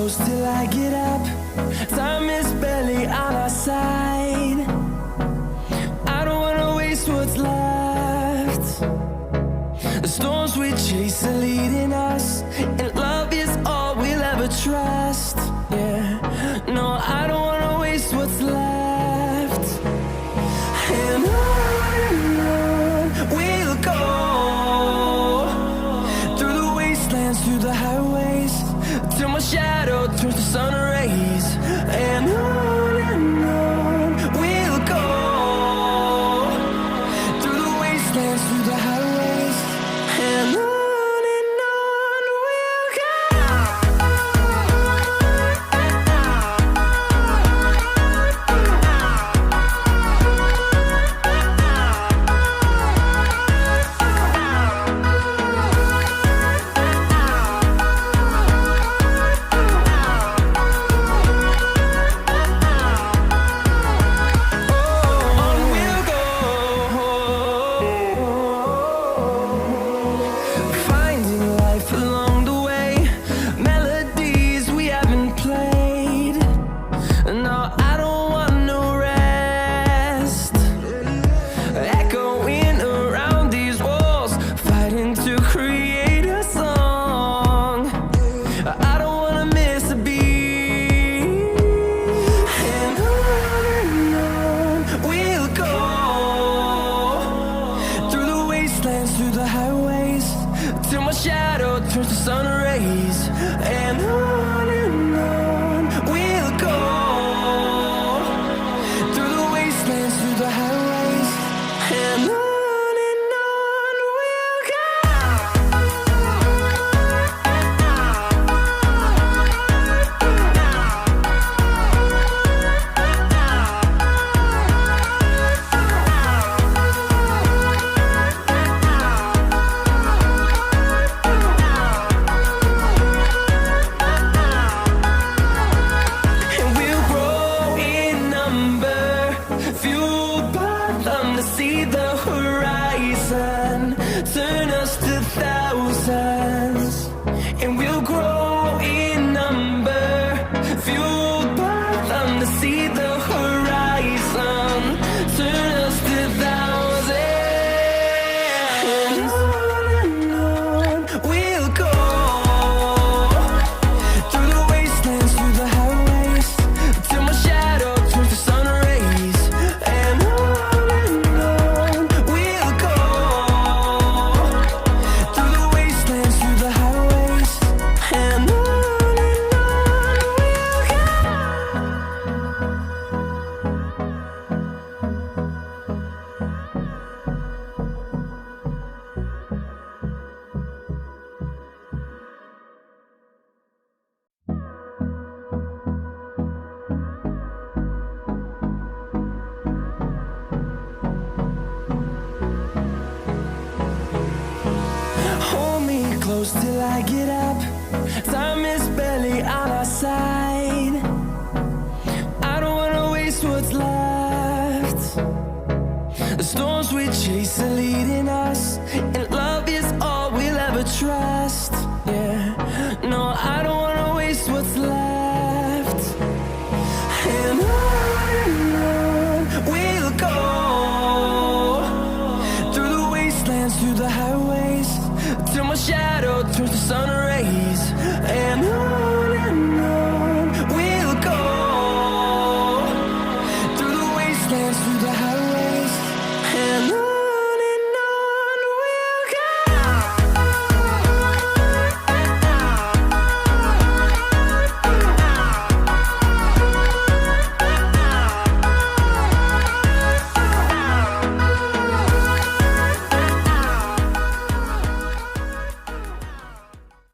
close till I get up. Time is barely on our side. I don't wanna waste what's left. The storms we chase are leading us, and love is all we'll ever trust. Yeah, no, I don't wanna waste what's left. And on we'll go, through the wastelands, through the highways, till my shadow turns to sun rays. And on we'll go, through the wastelands, through the highways, and on we'll go. Through the highways, till my shadow turns to sun rays. And on we'll go, through the wastelands, through the highways, and on we'll go. See the horizon, turn us to thousands, and we'll grow in number, fueled by them to see the horizon, turn us to thousands. And on we'll go, through the wastelands, through the highways, till my shadow turns to sun rays. And close till I get up. Time is barely on our side. I don't wanna waste what's left. The storms we chase are leading us, and